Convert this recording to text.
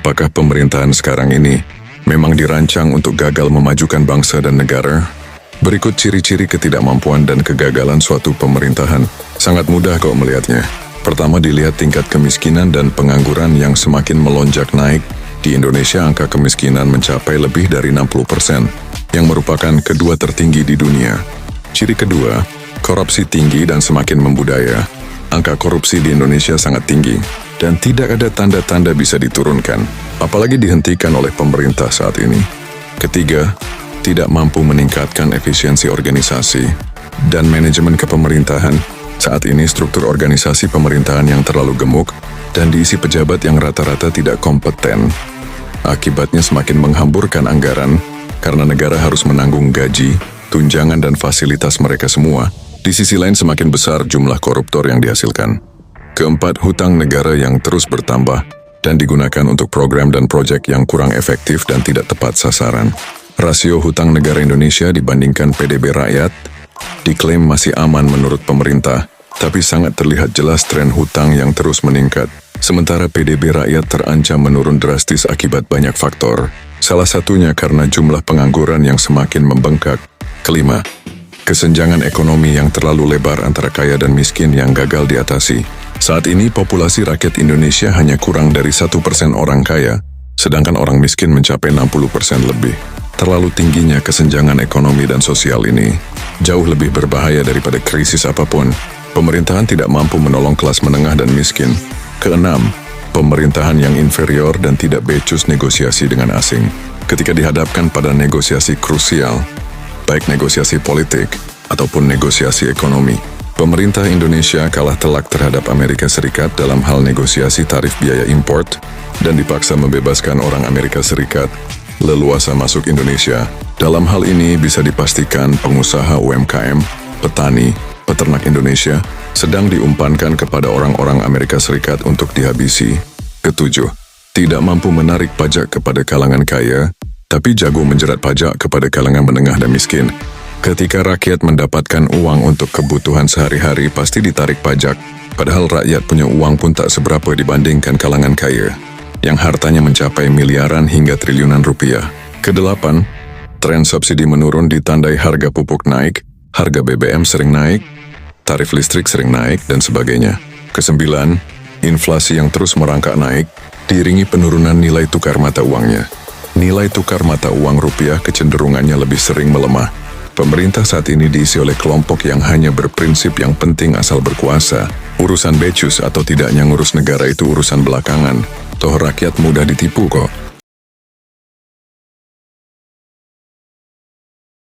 apakah pemerintahan sekarang ini memang dirancang untuk gagal memajukan bangsa dan negara? Berikut ciri-ciri ketidakmampuan dan kegagalan suatu pemerintahan. Sangat mudah kok melihatnya. Pertama, dilihat tingkat kemiskinan dan pengangguran yang semakin melonjak naik. Di Indonesia, angka kemiskinan mencapai lebih dari 60%, yang merupakan kedua tertinggi di dunia. Ciri kedua, korupsi tinggi dan semakin membudaya. Angka korupsi di Indonesia sangat tinggi, dan tidak ada tanda-tanda bisa diturunkan, apalagi dihentikan oleh pemerintah saat ini. Ketiga, tidak mampu meningkatkan efisiensi organisasi dan manajemen kepemerintahan. Saat ini struktur organisasi pemerintahan yang terlalu gemuk dan diisi pejabat yang rata-rata tidak kompeten. Akibatnya semakin menghamburkan anggaran karena negara harus menanggung gaji, tunjangan dan fasilitas mereka semua. Di sisi lain semakin besar jumlah koruptor yang dihasilkan. Keempat, hutang negara yang terus bertambah dan digunakan untuk program dan proyek yang kurang efektif dan tidak tepat sasaran. Rasio hutang negara Indonesia dibandingkan PDB rakyat diklaim masih aman menurut pemerintah, tapi sangat terlihat jelas tren hutang yang terus meningkat. Sementara PDB rakyat terancam menurun drastis akibat banyak faktor. Salah satunya karena jumlah pengangguran yang semakin membengkak. Kelima, kesenjangan ekonomi yang terlalu lebar antara kaya dan miskin yang gagal diatasi. Saat ini populasi rakyat Indonesia hanya kurang dari 1% orang kaya, sedangkan orang miskin mencapai 60% lebih. Terlalu tingginya kesenjangan ekonomi dan sosial ini jauh lebih berbahaya daripada krisis apapun. Pemerintahan tidak mampu menolong kelas menengah dan miskin. Keenam, pemerintahan yang inferior dan tidak becus negosiasi dengan asing. Ketika dihadapkan pada negosiasi krusial, baik negosiasi politik ataupun negosiasi ekonomi, pemerintah Indonesia kalah telak terhadap Amerika Serikat dalam hal negosiasi tarif biaya import dan dipaksa membebaskan orang Amerika Serikat leluasa masuk Indonesia. Dalam hal ini bisa dipastikan pengusaha UMKM, petani, peternak Indonesia sedang diumpankan kepada orang-orang Amerika Serikat untuk dihabisi. Ketujuh, tidak mampu menarik pajak kepada kalangan kaya, tapi jago menjerat pajak kepada kalangan menengah dan miskin. Ketika rakyat mendapatkan uang untuk kebutuhan sehari-hari pasti ditarik pajak, padahal rakyat punya uang pun tak seberapa dibandingkan kalangan kaya yang hartanya mencapai miliaran hingga triliunan rupiah. Kedelapan, tren subsidi menurun ditandai harga pupuk naik, harga BBM sering naik, tarif listrik sering naik, dan sebagainya. Kesembilan, inflasi yang terus merangkak naik, diiringi penurunan nilai tukar mata uangnya. Nilai tukar mata uang rupiah kecenderungannya lebih sering melemah. Pemerintah saat ini diisi oleh kelompok yang hanya berprinsip yang penting asal berkuasa. Urusan becus atau tidaknya ngurus negara itu urusan belakangan. Toh rakyat mudah ditipu kok.